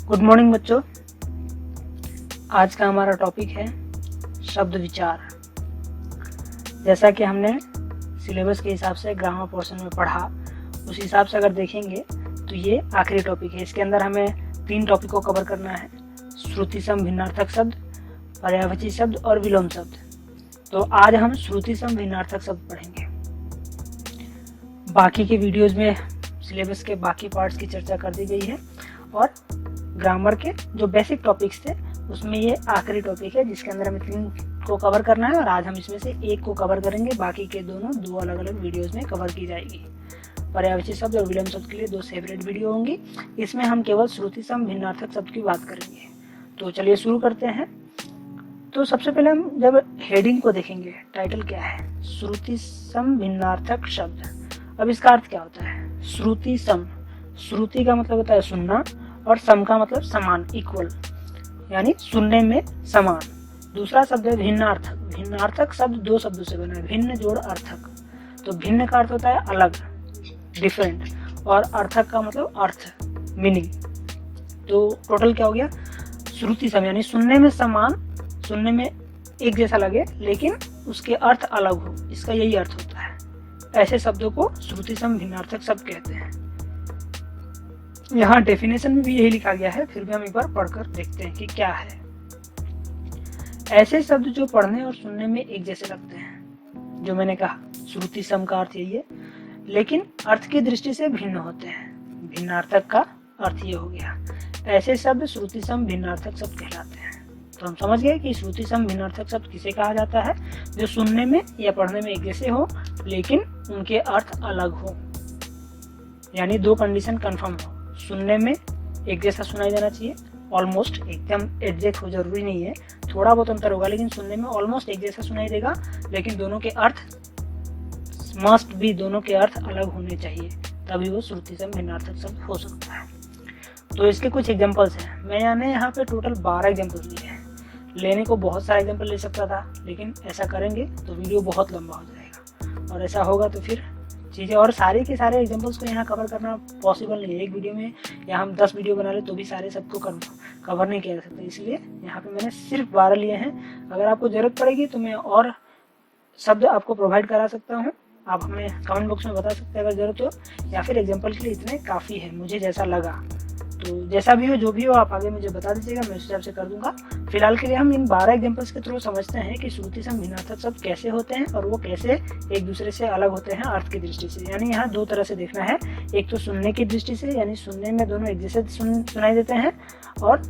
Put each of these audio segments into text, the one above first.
Good morning बच्चों। आज का हमारा टॉपिक है शब्द विचार। जैसा कि हमने सिलेबस के हिसाब से ग्रामर पोर्शन में पढ़ा, उस हिसाब से अगर देखेंगे तो ये आखिरी टॉपिक है। इसके अंदर हमें 3 टॉपिक को कवर करना है: श्रुति सम भिन्नार्थक शब्द, पर्यायवाची शब्द और विलोम शब्द। तो आज हम श्रुति सम भिन्नार्थक शब्द पढ़ेंगे। बाकी के वीडियोज में सिलेबस के बाकी पार्ट्स की चर्चा कर दी गई है और ग्रामर के जो बेसिक टॉपिक्स थे उसमें ये आखिरी टॉपिक है, जिसके अंदर हमें 3 को कवर करना है और आज हम इसमें से 1 को कवर करेंगे। बाकी के दोनों 2 अलग अलग वीडियोस में कवर की जाएगी। पर्यायवाची शब्द और विलोम शब्द के लिए 2 सेपरेट वीडियो होंगी। इसमें हम केवल श्रुति सम भिन्नार्थक शब्द की बात करेंगे। तो चलिए शुरू करते हैं। तो सबसे पहले हम जब हेडिंग को देखेंगे, टाइटल क्या है? श्रुति सम भिन्नार्थक शब्द। अब इसका अर्थ क्या होता है? श्रुति सम, श्रुति का मतलब होता है सुनना और सम का मतलब समान, इक्वल, यानी सुनने में समान। दूसरा शब्द है भिन्नार्थक। भिन्नार्थक शब्द 2 शब्दों से बना है, भिन्न जोड़ अर्थक। तो भिन्न का अर्थ होता है अलग, डिफरेंट, और अर्थक का मतलब अर्थ, मीनिंग। तो टोटल क्या हो गया? श्रुति सम यानी सुनने में समान, सुनने में एक जैसा लगे लेकिन उसके अर्थ अलग हो, इसका यही अर्थ होता है। ऐसे शब्दों को श्रुति सम भिन्नार्थक शब्द कहते हैं। यहाँ डेफिनेशन में भी यही लिखा गया है, फिर भी हम एक बार पढ़कर देखते हैं कि क्या है। ऐसे शब्द जो पढ़ने और सुनने में एक जैसे लगते हैं, जो मैंने कहा श्रुति सम का अर्थ यही है, लेकिन अर्थ की दृष्टि से भिन्न होते हैं। भिन्नार्थक का अर्थ ये हो गया। ऐसे शब्द श्रुति सम भिन्नार्थक शब्द कहलाते हैं। तो हम समझ गए कि श्रुति सम भिन्नार्थक शब्द किसे कहा जाता है? जो सुनने में या पढ़ने में एक जैसे हो लेकिन उनके अर्थ अलग हो, यानी 2 कंडीशन कंफर्म हो। सुनने में एक जैसा सुनाई देना चाहिए, ऑलमोस्ट, एकदम एग्जैक्ट हो जरूरी नहीं है, थोड़ा बहुत अंतर होगा, लेकिन सुनने में ऑलमोस्ट एक जैसा सुनाई देगा। लेकिन दोनों के अर्थ मस्ट भी, दोनों के अर्थ अलग होने चाहिए, तभी वो श्रुति सम भिन्नार्थक शब्द हो सकता है। तो इसके कुछ एग्जांपल्स हैं। मैंने यहाँ पे टोटल 12 एग्जांपल्स लिए हैं। लेने को बहुत सारे एग्जांपल ले सकता था, लेकिन ऐसा करेंगे तो वीडियो बहुत लंबा हो जाएगा, और ऐसा होगा तो फिर चीज़ें, और सारे के सारे एग्जांपल्स को यहाँ कवर करना पॉसिबल नहीं है। एक वीडियो में या हम 10 वीडियो बना ले तो भी सारे सबको कवर नहीं किया जा सकता, इसलिए यहाँ पे मैंने सिर्फ 12 लिए हैं। अगर आपको ज़रूरत पड़ेगी तो मैं और शब्द आपको प्रोवाइड करा सकता हूँ, आप हमें कमेंट बॉक्स में बता सकते हैं अगर ज़रूरत हो, या फिर एग्जाम्पल के लिए इतने काफ़ी है, मुझे जैसा लगा। तो जैसा भी हो, जो भी हो, आप आगे मुझे बता दीजिएगा, मैं उस हिसाब से कर दूंगा। फिलहाल के लिए हम इन 12 एग्जांपल्स के थ्रू समझते हैं कि श्रुति सम भिन्नार्थक शब्द कैसे होते हैं और वो कैसे एक दूसरे से अलग होते हैं अर्थ की दृष्टि से। यानी यहाँ 2 तरह से देखना है, एक तो सुनने की दृष्टि से, यानी सुनने में दोनों एक जैसे सुनाई देते हैं, और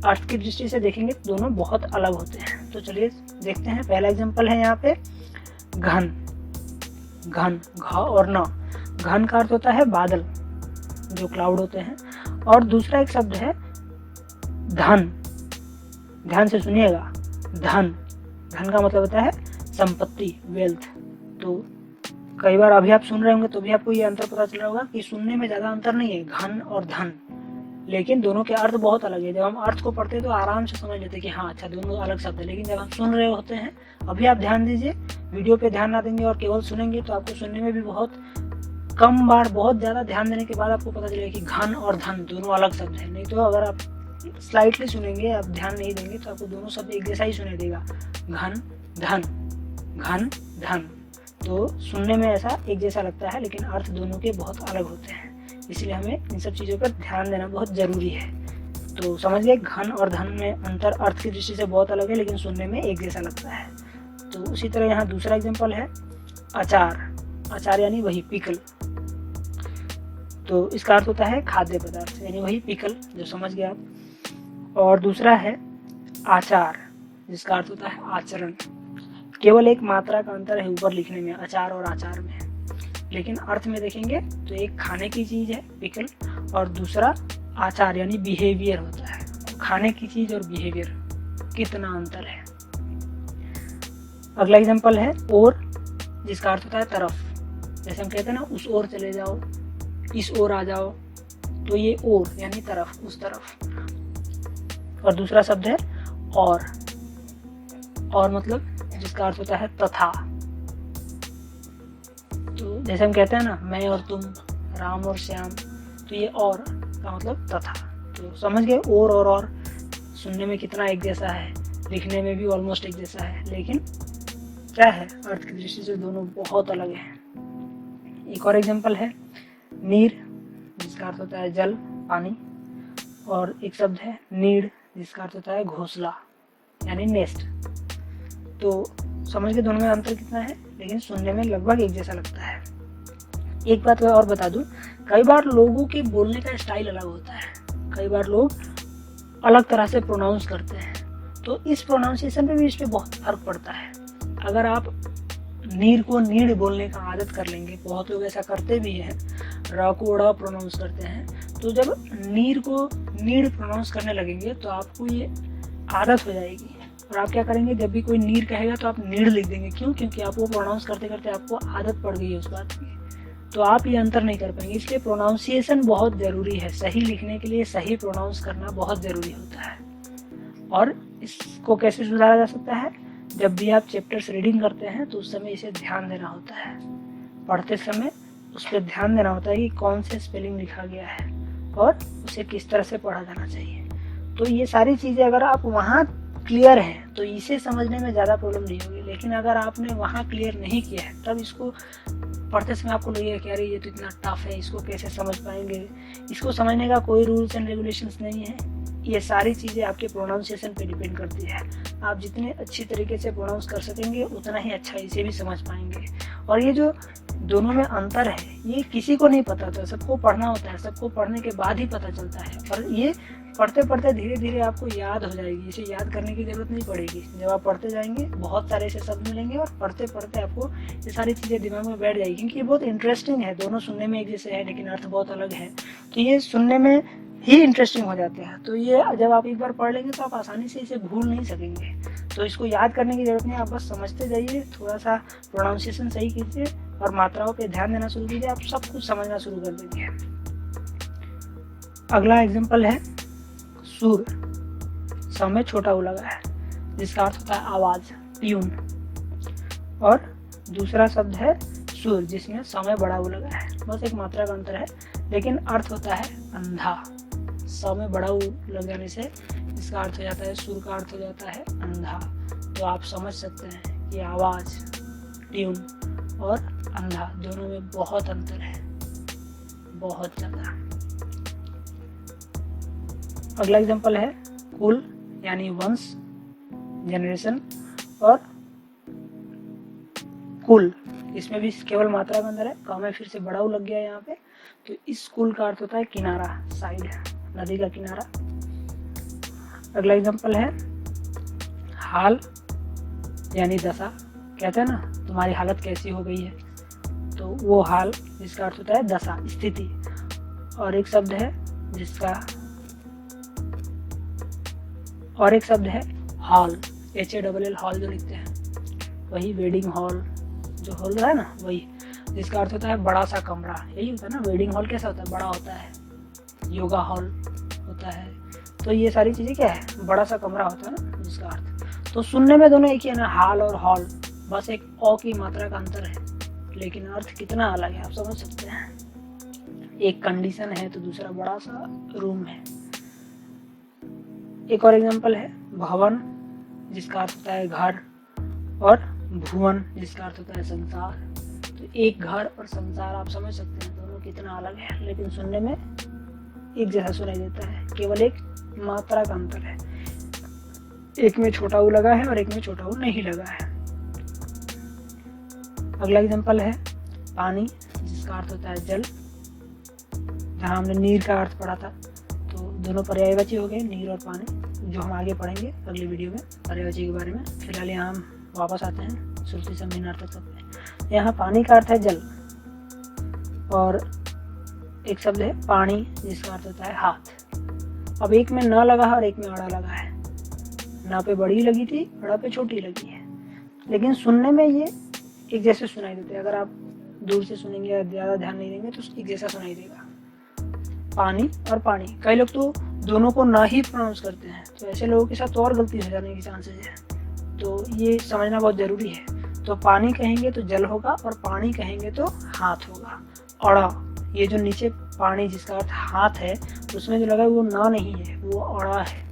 अर्थ की दृष्टि से देखेंगे तो दोनों बहुत अलग होते हैं। तो चलिए देखते हैं। पहला एग्जाम्पल है यहाँ पे घन। घन, घ और न। घन का अर्थ होता है बादल, जो क्लाउड होते हैं। और दूसरा एक शब्द है धन। ध्यान से सुनिएगा, धन। धन का मतलब होता है संपत्ति, वेल्थ। तो कई बार अभी आप सुन रहे होंगे तो भी आपको ये अंतर पता चल रहा होगा कि सुनने में ज़्यादा अंतर नहीं है, घन और धन, लेकिन दोनों के अर्थ बहुत अलग है। जब हम अर्थ को पढ़ते हैं तो आराम से समझ लेते हैं कि हाँ अच्छा दोनों अलग शब्द है, लेकिन जब हम सुन रहे होते हैं, अभी आप ध्यान दीजिए, वीडियो पे ध्यान ना देंगे और केवल सुनेंगे तो आपको सुनने में भी बहुत कम बार, बहुत ज़्यादा ध्यान देने के बाद आपको पता चलेगा कि घन और धन दोनों अलग शब्द हैं। नहीं तो अगर आप स्लाइटली सुनेंगे, आप ध्यान नहीं देंगे, तो आपको दोनों शब्द एक जैसा ही सुनाई देगा, घन धन, घन धन। तो सुनने में ऐसा एक जैसा लगता है, लेकिन अर्थ दोनों के बहुत अलग होते हैं, इसलिए हमें इन सब चीज़ों पर ध्यान देना बहुत ज़रूरी है। तो समझ गए, घन और धन में अंतर अर्थ की दृष्टि से बहुत अलग है, लेकिन सुनने में एक जैसा लगता है। तो उसी तरह यहाँ दूसरा एग्जाम्पल है अचार। अचार यानी वही पिकल। तो इसका अर्थ होता है खाद्य पदार्थ, यानी वही पिकल, जो समझ गए आप। और दूसरा है आचार, जिसका अर्थ होता है आचरण। केवल एक मात्रा का अंतर है ऊपर लिखने में, अचार और आचार में, लेकिन अर्थ में देखेंगे तो एक खाने की चीज़ है पिकल, और दूसरा आचार यानी बिहेवियर होता है। खाने की चीज़ और बिहेवियर, कितना अंतर है। अगला एग्जाम्पल है और, जिसका अर्थ होता है तरफ। जैसे हम कहते हैं ना, उस ओर चले जाओ, इस ओर आ जाओ, तो ये ओर यानी तरफ, उस तरफ। और दूसरा शब्द है और मतलब जिसका अर्थ होता है तथा। तो जैसे हम कहते हैं ना, मैं और तुम, राम और श्याम, तो ये और का मतलब तथा। तो समझ गए और सुनने में कितना एक जैसा है, लिखने में भी ऑलमोस्ट एक जैसा है, लेकिन क्या है, अर्थ की दृष्टि से दोनों बहुत अलग हैं। एक और एग्जांपल है नीर, जिसका अर्थ होता है जल, पानी, और एक शब्द है नीड, जिसका अर्थ होता है घोंसला यानी नेस्ट। तो समझ के दोनों में अंतर कितना है, लेकिन सुनने में लगभग एक जैसा लगता है। एक बात और बता दूं, कई बार लोगों के बोलने का स्टाइल अलग होता है, कई बार लोग अलग तरह से प्रोनाउंस करते हैं, तो इस प्रोनाउंसिएशन पे भी इस पे बहुत फर्क पड़ता है। अगर आप नीर को नीड बोलने का आदत कर लेंगे, बहुत लोग ऐसा करते भी हैं, र को ड़ प्रोनाउंस करते हैं, तो जब नीर को नीड प्रोनाउंस करने लगेंगे तो आपको ये आदत हो जाएगी, और आप क्या करेंगे, जब भी कोई नीर कहेगा तो आप नीड लिख देंगे। क्यों? क्योंकि आप वो प्रोनाउंस करते करते आपको आदत पड़ गई है उस बात की, तो आप ये अंतर नहीं कर पाएंगे। इसलिए प्रोनाउंसिएशन बहुत ज़रूरी है, सही लिखने के लिए सही प्रोनाउंस करना बहुत ज़रूरी होता है। और इसको कैसे सुधारा जा सकता है, जब भी आप चैप्टर्स रीडिंग करते हैं तो उस समय इसे ध्यान देना होता है, पढ़ते समय उस पर ध्यान देना होता है कि कौन से स्पेलिंग लिखा गया है और उसे किस तरह से पढ़ा जाना चाहिए। तो ये सारी चीज़ें अगर आप वहाँ क्लियर हैं तो इसे समझने में ज़्यादा प्रॉब्लम नहीं होगी, लेकिन अगर आपने वहाँ क्लियर नहीं किया है तब इसको पढ़ते समय आपको लगेगा कि अरे ये तो इतना टफ है, इसको कैसे समझ पाएंगे। इसको समझने का कोई रूल्स एंड रेगुलेशंस नहीं है, ये सारी चीज़ें आपके प्रोनाउंसिएशन पे डिपेंड करती है। आप जितने अच्छी तरीके से प्रोनाउंस कर सकेंगे उतना ही अच्छा इसे भी समझ पाएंगे। और ये जो दोनों में अंतर है ये किसी को नहीं पता था, सबको पढ़ना होता है, सबको पढ़ने के बाद ही पता चलता है, और ये पढ़ते पढ़ते धीरे धीरे आपको याद हो जाएगी, इसे याद करने की ज़रूरत नहीं पड़ेगी। जब आप पढ़ते जाएंगे बहुत सारे ऐसे शब्द मिलेंगे और पढ़ते पढ़ते आपको ये सारी चीज़ें दिमाग में बैठ जाएगी, क्योंकि ये बहुत इंटरेस्टिंग है, दोनों सुनने में एक जैसे है लेकिन अर्थ बहुत अलग है, तो ये सुनने में ही इंटरेस्टिंग हो जाते हैं। तो ये जब आप एक बार पढ़ लेंगे तो आप आसानी से इसे भूल नहीं सकेंगे, तो इसको याद करने की ज़रूरत नहीं, आप बस समझते जाइए, थोड़ा सा प्रोनाउंसिएशन सही कीजिए और मात्राओं पे ध्यान देना शुरू कीजिए, आप सब कुछ समझना शुरू कर देंगे। अगला एग्जांपल है सुर, स में छोटा उ लगा है, जिसका अर्थ होता है आवाज़, ट्यून, और दूसरा शब्द है सुर, जिसमें स में बड़ा उ लगा है, बस एक मात्रा का अंतर है, लेकिन अर्थ होता है अंधा। स में बड़ा उ लग जाने से इसका अर्थ हो जाता है, सुर का अर्थ हो जाता है अंधा। तो आप समझ सकते हैं कि आवाज़, ट्यून और अंधा दोनों में बहुत अंतर है, बहुत ज़्यादा। अगला एग्जांपल है कुल, यानी वंश, जनरेशन, और कुल, इसमें भी केवल मात्रा का अंदर है, क में फिर से बड़ा उ लग गया यहाँ पे, तो इस कुल का अर्थ होता है किनारा, साइड, नदी का किनारा। अगला एग्जांपल है हाल, यानी दशा, कहते हैं ना तुम्हारी हालत कैसी हो गई है, तो वो हाल जिसका अर्थ होता है दशा, स्थिति। और एक शब्द है हॉल, HALL, हॉल जो लिखते हैं, वही वेडिंग हॉल जो हॉल है ना, वही, जिसका अर्थ होता है बड़ा सा कमरा। यही होता है ना, वेडिंग हॉल कैसा होता है, बड़ा होता है, योगा हॉल होता है, तो ये सारी चीज़ें क्या है, बड़ा सा कमरा होता है ना, जिसका अर्थ। तो सुनने में दोनों एक ही है ना, हाल और हॉल, बस एक ओ की मात्रा का अंतर है, लेकिन अर्थ कितना अलग है आप समझ सकते हैं। एक कंडीशन है तो दूसरा बड़ा सा रूम है। एक और एग्जांपल है भवन, जिसका अर्थ होता है घर, और भुवन, जिसका अर्थ होता है संसार। तो एक घर और संसार आप समझ सकते हैं दोनों कितना अलग है, लेकिन सुनने में एक जैसा सुनाई देता है, केवल एक मात्रा का अंतर है, एक में छोटा उ लगा है और एक में छोटा उ नहीं लगा है। अगला एग्जांपल है पानी, जिसका अर्थ होता है जल, जहाँ हमने नीर का अर्थ पढ़ा था, तो दोनों पर्यायवाची हो गए, नीर और पानी, जो हम आगे पढ़ेंगे अगली वीडियो में पर्यायवाची के बारे में। फिलहाल यहाँ हम वापस आते हैं श्रुति संभिन्नार्थक शब्द पे। यहाँ पानी का अर्थ है जल, और एक शब्द है पानी, जिसका अर्थ होता है हाथ। अब एक में न लगा है और एक में अड़ा लगा है, ना पे बड़ी लगी थी, अड़ा पे छोटी लगी है, लेकिन सुनने में ये एक जैसे सुनाई देते हैं। अगर आप दूर से सुनेंगे या ज़्यादा ध्यान नहीं देंगे तो एक जैसा सुनाई देगा, पानी और पानी। कई लोग तो दोनों को ना ही प्रोनाउंस करते हैं, तो ऐसे लोगों के साथ और गलती हो जाने की चांसेस है, तो ये समझना बहुत ज़रूरी है। तो पानी कहेंगे तो जल होगा और पानी कहेंगे तो हाथ होगा। अड़ा ये जो नीचे पानी जिसका अर्थ हाथ है, उसमें जो लगा है वो ना नहीं है, वो अड़ा है।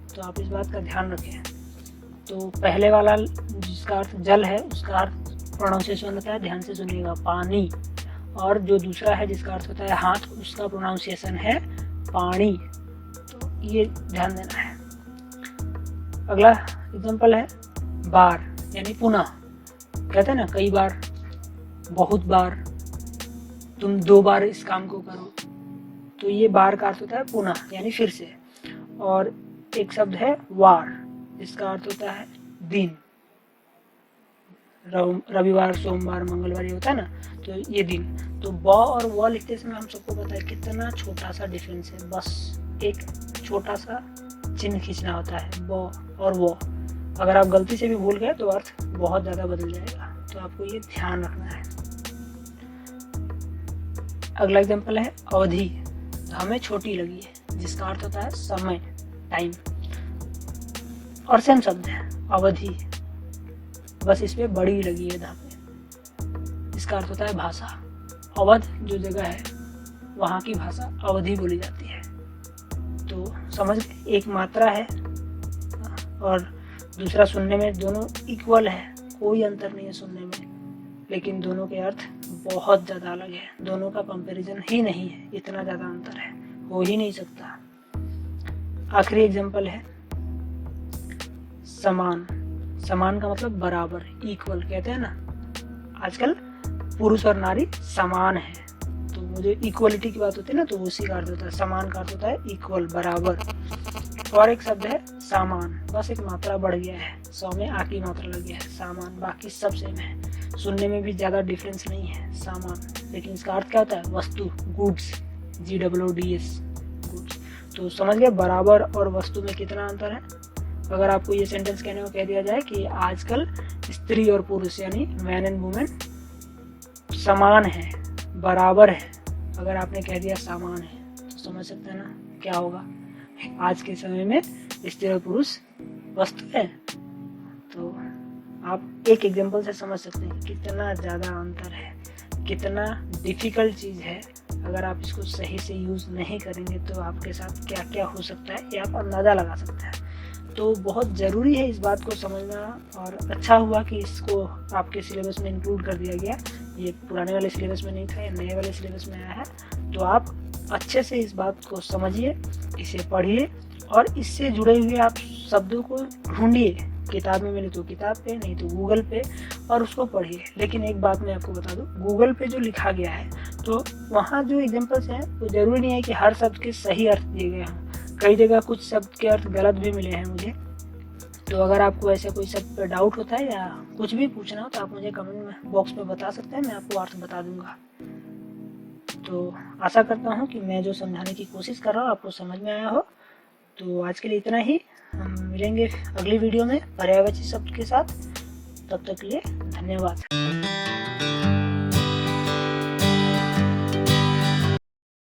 तो आप इस बात का ध्यान रखें। तो पहले वाला जिसका अर्थ जल है, उसका अर्थ प्रोनाउंसिएशन होता है, ध्यान से सुनिएगा, पानी। और जो दूसरा है जिसका अर्थ होता है हाथ, उसका प्रोनाउंसिएशन है पानी। तो ये ध्यान देना है। अगला एग्जांपल है बार, यानी पुनः। कहते हैं ना कई बार, बहुत बार, तुम 2 बार इस काम को करो। तो ये बार का अर्थ होता है पुनः, यानी फिर से। और एक शब्द है वार, जिसका अर्थ होता है दिन। रविवार, सोमवार, मंगलवार ये होता है ना, तो ये दिन। तो ब और व लिखते समय हम सबको पता है कितना छोटा सा डिफरेंस है, बस एक छोटा सा चिन्ह खींचना होता है, ब और वो। अगर आप गलती से भी भूल गए तो अर्थ बहुत ज़्यादा बदल जाएगा, तो आपको ये ध्यान रखना है। अगला एग्जांपल है अवधि, हमें छोटी लगी है, जिसका अर्थ होता है समय, टाइम। और सेम शब्द है अवधि, बस इस पे बड़ी लगी है धापे, इसका अर्थ होता है भाषा। अवध जो जगह है वहाँ की भाषा अवधि बोली जाती है। तो समझ, एक मात्रा है और दूसरा सुनने में दोनों इक्वल है, कोई अंतर नहीं है सुनने में, लेकिन दोनों के अर्थ बहुत ज़्यादा अलग है। दोनों का कंपैरिजन ही नहीं है, इतना ज़्यादा अंतर है, हो ही नहीं सकता। आखिरी एग्जांपल है समान। समान का मतलब बराबर, इक्वल कहते हैं ना। आजकल पुरुष और नारी समान है, तो मुझे इक्वलिटी की बात होती है ना, तो उसी का अर्थ होता है, समान का अर्थ होता है इक्वल, बराबर। और एक शब्द है सामान, बस एक मात्रा बढ़ गया है, 100 में आ की मात्रा लग गया है, सामान। बाकी सब सेम है, सुनने में भी ज़्यादा डिफरेंस नहीं है, सामान। लेकिन इसका अर्थ क्या होता है, वस्तु, गुड्स, GOODS, गुड्स। तो समझ गए बराबर और वस्तु में कितना अंतर है। अगर आपको ये सेंटेंस कहने को कह दिया जाए कि आजकल स्त्री और पुरुष यानी मैन एंड वुमेन समान है, बराबर है, अगर आपने कह दिया समान है, तो समझ सकते हैं ना क्या होगा। आज के समय में स्त्री और पुरुष वस्तु है। तो आप एक एग्जांपल से समझ सकते हैं कितना ज़्यादा अंतर है, कितना डिफ़िकल्ट चीज़ है। अगर आप इसको सही से यूज़ नहीं करेंगे तो आपके साथ क्या क्या हो सकता है ये आप अंदाज़ा लगा सकते हैं। तो बहुत ज़रूरी है इस बात को समझना, और अच्छा हुआ कि इसको आपके सिलेबस में इंक्लूड कर दिया गया। ये पुराने वाले सिलेबस में नहीं था, ये नए वाले सिलेबस में आया है। तो आप अच्छे से इस बात को समझिए, इसे पढ़िए, और इससे जुड़े हुए आप शब्दों को ढूंढिए। किताब में मिले तो किताब पे, नहीं तो गूगल पे, और उसको पढ़िए। लेकिन एक बात मैं आपको बता दूं, गूगल पे जो लिखा गया है तो वहाँ जो एग्जांपल्स हैं वो ज़रूरी नहीं है कि हर शब्द के सही अर्थ दिए गए हों। कई जगह कुछ शब्द के अर्थ गलत भी मिले हैं मुझे। तो अगर आपको ऐसे कोई शब्द पे डाउट होता है या कुछ भी पूछना हो तो आप मुझे कमेंट बॉक्स में बता सकते हैं, मैं आपको अर्थ बता दूंगा। तो आशा करता हूँ कि मैं जो समझाने की कोशिश कर रहा हूँ आपको समझ में आया हो। तो आज के लिए इतना ही, हम मिलेंगे अगली वीडियो में पर्यायवाची शब्द के साथ। तब तक के लिए धन्यवाद।